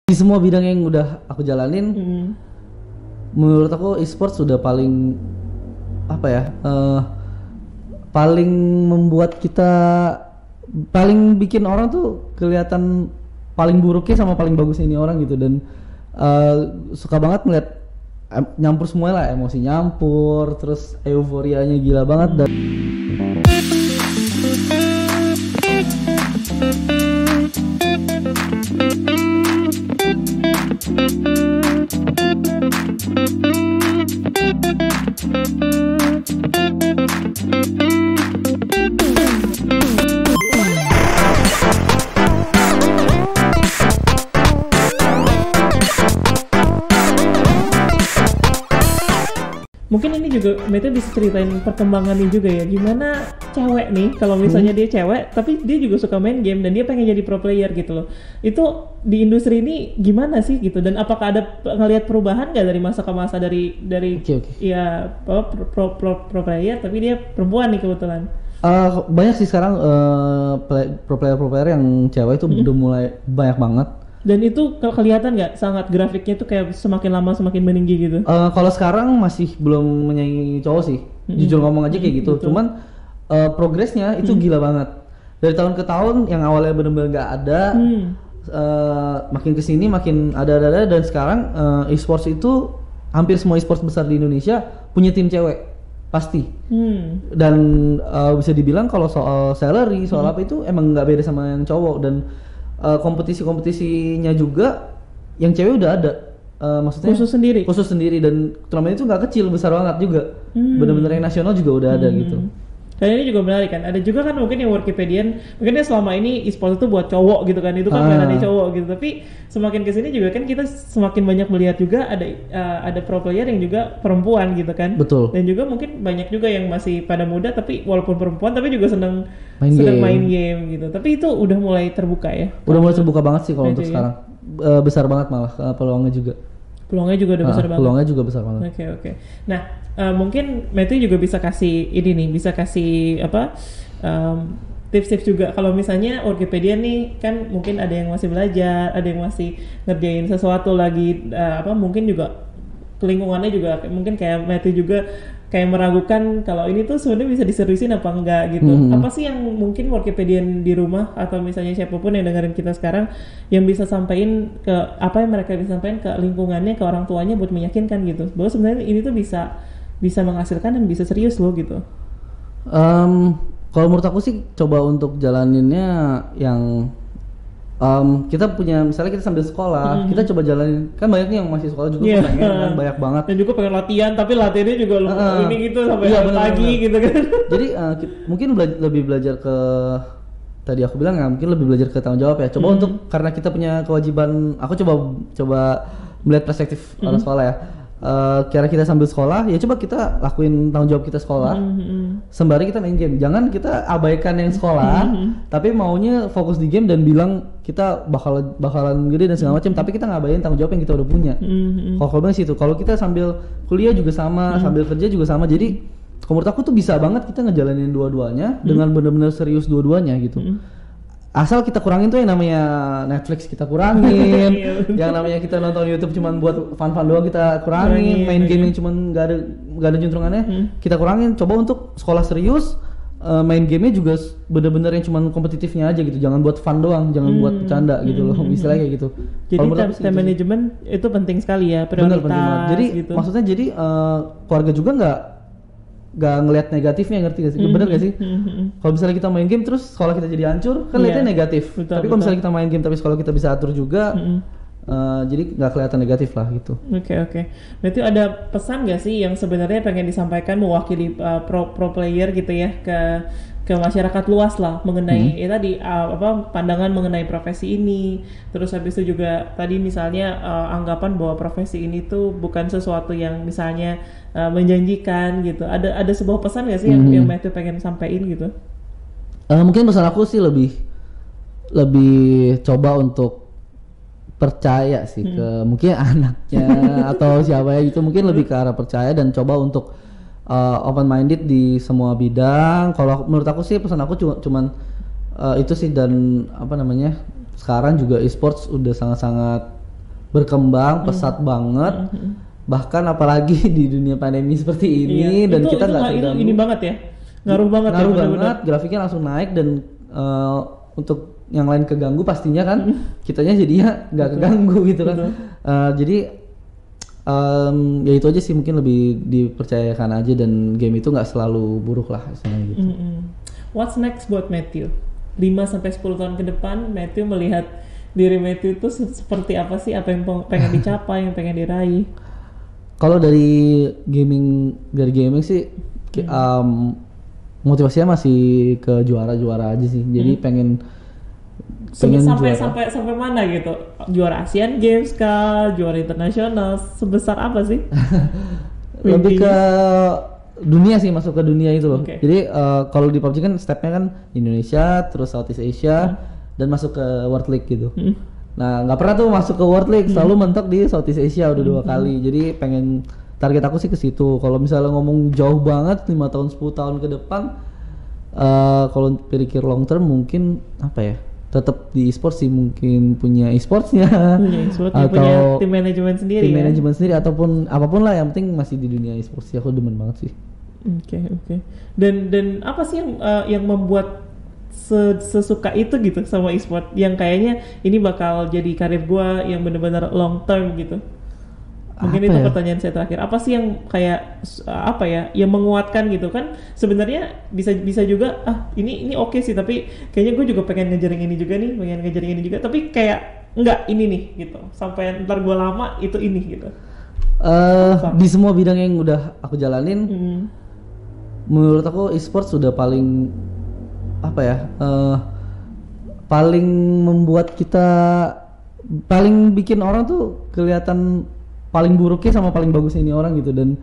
Di semua bidang yang udah aku jalanin, menurut aku e-sports sudah paling apa ya? Paling membuat kita paling bikin orang tuh kelihatan paling buruknya sama paling bagusnya ini orang gitu dan suka banget melihat nyampur semua lah, emosi nyampur, terus euforianya gila banget dan mungkin ini juga Mete bisa ceritain perkembangannya juga ya, gimana cewek nih kalau misalnya dia cewek tapi dia juga suka main game dan dia pengen jadi pro player gitu loh, itu di industri ini gimana sih gitu, dan apakah ada ngelihat perubahan nggak dari masa ke masa dari Okay. ya pro player tapi dia perempuan nih kebetulan. banyak sih sekarang pro player yang cewek itu udah mulai banyak banget. Dan itu kelihatan nggak sangat grafiknya tuh kayak semakin lama semakin meninggi gitu? Kalau sekarang masih belum menyaingi cowok sih, jujur ngomong aja kayak gitu. Betul. Cuman progresnya itu gila banget. Dari tahun ke tahun yang awalnya bener-bener nggak ada, makin kesini makin ada dan sekarang e-sports itu hampir semua e-sports besar di Indonesia punya tim cewek pasti. Dan bisa dibilang kalau soal salary, soal apa itu emang nggak beda sama yang cowok dan kompetisi-kompetisinya juga yang cewek udah ada. Maksudnya khusus sendiri dan turnamen itu nggak kecil, besar banget juga. Bener-bener yang nasional juga udah ada gitu. Dan ini juga menarik kan, ada juga kan mungkin yang Wikipedian mungkin dia selama ini e-sport itu buat cowok gitu kan, itu kan mainannya cowok gitu, tapi semakin kesini juga kan kita semakin banyak melihat juga ada pro player yang juga perempuan gitu kan. Betul. Dan juga mungkin banyak juga yang masih pada muda tapi walaupun perempuan tapi juga senang main game gitu, tapi itu udah mulai terbuka ya. Udah mulai terbuka banget sih kalau untuk sekarang. Besar banget malah peluangnya juga. Peluangnya juga udah besar banget. Peluangnya juga besar banget. Oke. Nah, mungkin Matthew juga bisa kasih ini nih, bisa kasih apa tips-tips juga kalau misalnya Wikipedia nih kan mungkin ada yang masih belajar, ada yang masih ngerjain sesuatu lagi, mungkin juga lingkungannya juga mungkin kayak Matthew juga kayak meragukan kalau ini tuh sebenarnya bisa diseriusin apa enggak gitu. Apa sih yang mungkin Wikipedian di rumah atau misalnya siapapun yang dengerin kita sekarang yang bisa sampaikan ke apa yang mereka bisa sampaikan ke lingkungannya, ke orang tuanya buat meyakinkan gitu bahwa sebenarnya ini tuh bisa menghasilkan dan bisa serius loh gitu. Kalau menurut aku sih coba untuk jalaninnya yang kita punya, misalnya kita sambil sekolah, kita coba jalanin, kan banyak nih yang masih sekolah juga pengen kan, banyak banget. Dan juga pengen latihan, tapi latihannya juga ini gitu sampai pagi gitu kan. Jadi mungkin lebih belajar ke, tadi aku bilang ya, mungkin lebih belajar ke tanggung jawab ya. Coba untuk, karena kita punya kewajiban, aku coba melihat perspektif orang sekolah ya. Kira kita sambil sekolah, ya coba kita lakuin tanggung jawab kita sekolah, sembari kita main game. Jangan kita abaikan yang sekolah, tapi maunya fokus di game dan bilang kita bakalan gede dan segala macam, tapi kita ngabain tanggung jawab yang kita udah punya. Kalau bilang situ, kalau kita sambil kuliah juga sama, sambil kerja juga sama. Jadi menurut aku tuh bisa banget kita ngejalanin dua-duanya dengan benar-benar serius dua-duanya gitu. Asal kita kurangin tuh yang namanya Netflix kita kurangin, yang namanya kita nonton YouTube cuman buat fun-fun doang kita kurangin, main game yang cuman gak ada juntrungannya kita kurangin. Coba untuk sekolah serius, main gamenya juga bener-bener yang cuman kompetitifnya aja gitu, jangan buat fun doang, jangan buat bercanda gitu loh, istilahnya kayak gitu. Jadi time management itu penting sekali ya, prioritas. Bener. Jadi gitu. maksudnya keluarga juga nggak ngelihat negatifnya, ngerti gak sih? Bener gak sih? Kalau misalnya kita main game terus sekolah kita jadi hancur, kan lihatnya negatif. Tapi kalau misalnya kita main game tapi sekolah kita bisa atur juga, jadi nggak kelihatan negatif lah gitu. Oke. Berarti ada pesan gak sih yang sebenarnya pengen disampaikan mewakili pro player gitu ya ke masyarakat luas lah mengenai tadi pandangan mengenai profesi ini, terus habis itu juga tadi misalnya anggapan bahwa profesi ini tuh bukan sesuatu yang misalnya menjanjikan gitu. Ada sebuah pesan gak sih yang Matthew pengen sampaikan gitu? Mungkin pesan aku sih lebih coba untuk percaya sih ke mungkin anaknya atau siapa ya gitu, mungkin lebih ke arah percaya dan coba untuk open minded di semua bidang. Kalau menurut aku sih pesan aku cuman itu sih, dan sekarang juga e-sports udah sangat-sangat berkembang pesat banget. Bahkan apalagi di dunia pandemi seperti ini dan kita nggak terganggu. Ini banget ya, ngaruh banget Ngaruh ya, banget, grafiknya langsung naik dan untuk yang lain keganggu pastinya kan, kitanya jadinya nggak keganggu gitu kan. Jadi ya itu aja sih, mungkin lebih dipercayakan aja dan game itu nggak selalu buruk lah istilahnya gitu. What's next buat Matthew? 5-10 tahun ke depan Matthew melihat diri Matthew itu seperti apa sih? Apa yang pengen dicapai, yang pengen diraih? Kalau dari gaming sih motivasinya masih ke juara aja sih. Jadi pengen sampai mana gitu? Juara Asian Games kah? Juara internasional? Sebesar apa sih? Lebih ke dunia sih, masuk ke dunia itu loh. Okay. Jadi kalau di PUBG kan stepnya kan Indonesia, terus Southeast Asia, dan masuk ke World League gitu. Nah nggak pernah tuh masuk ke World League, selalu mentok di Southeast Asia udah 2 kali. Jadi pengen, target aku sih ke situ. Kalau misalnya ngomong jauh banget 5 tahun 10 tahun ke depan, kalau pikir long term mungkin apa ya? Tetap di e-sports sih, mungkin punya e-sportsnya atau punya tim manajemen sendiri. Tim manajemen sendiri ataupun apapun lah, yang penting masih di dunia e-sports sih. Aku demen banget sih. Oke. Dan apa sih yang membuat sesuka itu gitu sama e-sport, yang kayaknya ini bakal jadi karir gua yang benar-benar long term gitu? Mungkin itu pertanyaan saya terakhir. Apa sih yang kayak yang menguatkan gitu kan? Sebenarnya bisa juga ini oke sih, tapi kayaknya gue juga pengen ngejar yang ini juga, tapi kayak enggak ini nih gitu. Sampai ntar gue lama itu ini gitu. Di semua bidang yang udah aku jalanin, menurut aku e-sports sudah paling paling membuat kita, paling bikin orang tuh kelihatan paling buruknya sama paling bagusnya ini orang gitu. Dan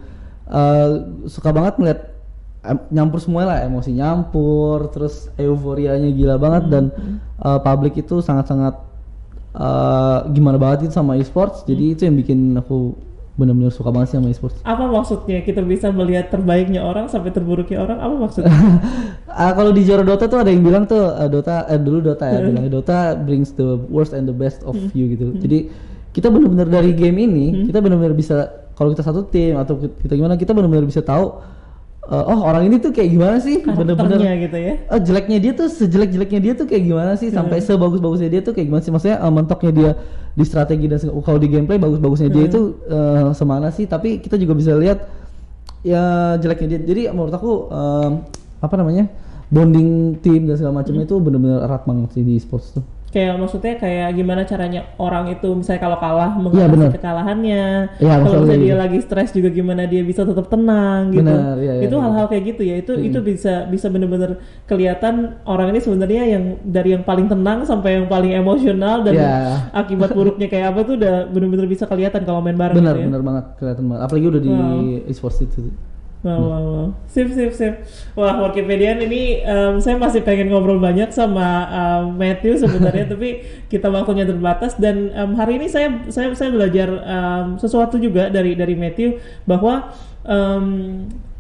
suka banget ngeliat nyampur semua lah, emosi nyampur, terus euforianya gila banget. Dan publik itu sangat-sangat gimana banget itu sama e-sports. Jadi itu yang bikin aku benar-benar suka banget sih sama e-sports. Apa maksudnya kita bisa melihat terbaiknya orang sampai terburuknya orang? Apa maksudnya? Kalau di juara Dota tuh ada yang bilang tuh dulu Dota ya, bilang Dota brings the worst and the best of you gitu. Jadi kita benar-benar dari game ini, kita benar-benar bisa, kalau kita satu tim atau kita gimana, kita benar-benar bisa tahu orang ini tuh kayak gimana sih, benar-benar gitu ya. Jeleknya dia tuh, sejelek-jeleknya dia tuh kayak gimana sih, sampai sebagus-bagusnya dia tuh kayak gimana sih, maksudnya mentoknya dia di strategi dan kalau di gameplay bagus-bagusnya dia itu semana sih. Tapi kita juga bisa lihat ya jeleknya dia. Jadi menurut aku bonding tim dan segala macamnya itu benar-benar erat banget sih di e-sports tuh. Kayak maksudnya kayak gimana caranya orang itu misalnya kalau kalah mengatasi kekalahannya, kalau misalnya dia lagi stres juga gimana dia bisa tetap tenang gitu. Itu hal-hal kayak gitu ya. Itu bisa benar-benar kelihatan orang ini sebenarnya yang dari yang paling tenang sampai yang paling emosional, dan akibat buruknya kayak apa tuh udah benar-benar bisa kelihatan kalau main bareng. Benar banget, kelihatan banget. Apalagi udah di e-sports itu. Wow. Sip. Wah, Workipedian ini saya masih pengen ngobrol banyak sama Matthew sebenarnya, tapi kita waktunya terbatas. Dan hari ini saya belajar sesuatu juga dari Matthew, bahwa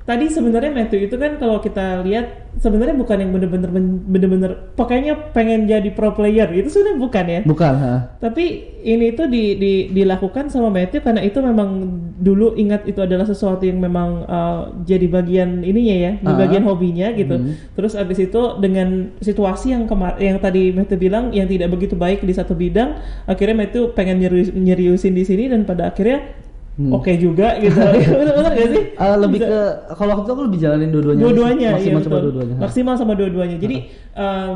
tadi sebenarnya Matthew itu kan kalau kita lihat sebenarnya bukan yang bener-bener pokoknya pengen jadi pro player, itu sudah bukan ya? Bukan. Tapi ini tuh dilakukan sama Matthew karena itu memang dulu ingat itu adalah sesuatu yang memang jadi bagian ininya ya, di bagian hobinya gitu. Terus abis itu dengan situasi yang tadi Matthew bilang yang tidak begitu baik di satu bidang, akhirnya Matthew pengen nyeriusin di sini, dan pada akhirnya oke juga gitu. Benar gak sih? Lebih ke kalau waktu itu aku lebih jalanin dua-duanya. Maksimal sama dua-duanya. Jadi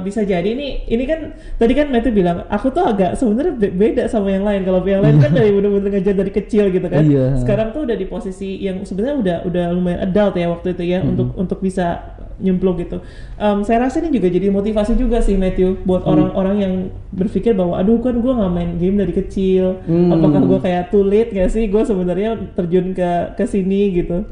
bisa jadi ini kan tadi kan Matthew bilang aku tuh agak sebenarnya beda sama yang lain. Kalau yang lain kan dari bener-bener ngejar dari kecil gitu kan. Sekarang tuh udah di posisi yang sebenarnya udah lumayan adult ya waktu itu ya, untuk bisa nyemplung gitu. Saya rasa ini juga jadi motivasi juga sih Matthew buat orang-orang yang berpikir bahwa aduh kan gue nggak main game dari kecil, apakah gue kayak too late gak sih gue sebenarnya terjun ke sini gitu.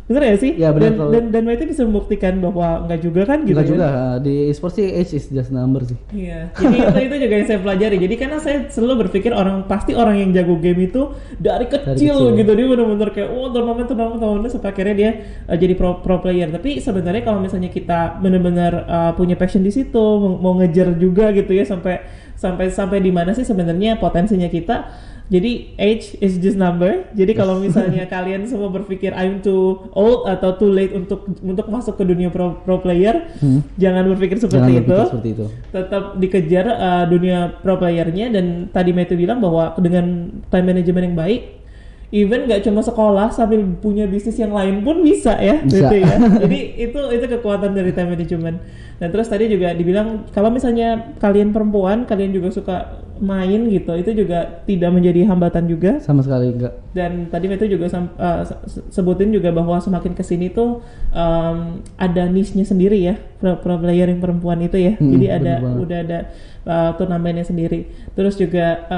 Bener ya sih? Ya, bener, dan Matthew bisa membuktikan bahwa enggak juga kan gitu. Enggak juga, di e-sports sih age is just number sih. Iya, jadi itu juga yang saya pelajari. Jadi karena saya selalu berpikir orang yang jago game itu dari kecil gitu, dia benar-benar kayak turnamen sampai akhirnya dia jadi pro player. Tapi sebenarnya kalau misalnya kita benar-benar punya passion di situ, mau ngejar juga gitu ya, sampai di mana sih sebenarnya potensinya kita, Jadi age is just number. Jadi kalau misalnya kalian semua berpikir I'm too old atau too late untuk masuk ke dunia pro player, jangan berpikir seperti itu. Tetap dikejar dunia pro playernya, dan tadi Matthew bilang bahwa dengan time management yang baik, even nggak cuma sekolah, sambil punya bisnis yang lain pun bisa ya. Gitu ya. Jadi itu kekuatan dari time management. Dan terus tadi juga dibilang kalau misalnya kalian perempuan, kalian juga suka main gitu, itu juga tidak menjadi hambatan juga. Sama sekali enggak. Dan tadi itu juga sebutin juga bahwa semakin kesini tuh ada niche-nya sendiri ya, pro player yang perempuan itu ya. Jadi udah ada turnamennya sendiri. Terus juga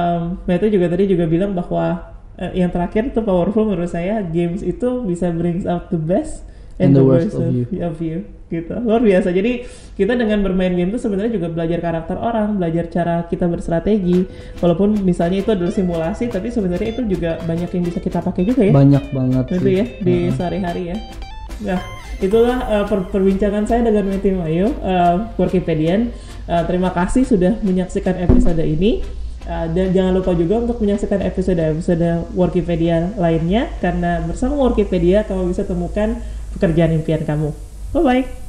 Matthew juga tadi juga bilang bahwa yang terakhir tuh powerful menurut saya, games itu bisa brings out the best and the worst of you gitu. Luar biasa. Jadi kita dengan bermain game itu sebenarnya juga belajar karakter orang, belajar cara kita berstrategi. Walaupun misalnya itu adalah simulasi, tapi sebenarnya itu juga banyak yang bisa kita pakai juga ya. Banyak banget gitu ya di sehari-hari ya. Nah, itulah perbincangan saya dengan Matthew Mayo, Workipedian. Terima kasih sudah menyaksikan episode ini. Dan jangan lupa juga untuk menyaksikan episode Workipedia lainnya, karena bersama Workipedia kamu bisa temukan pekerjaan impian kamu. Bye-bye.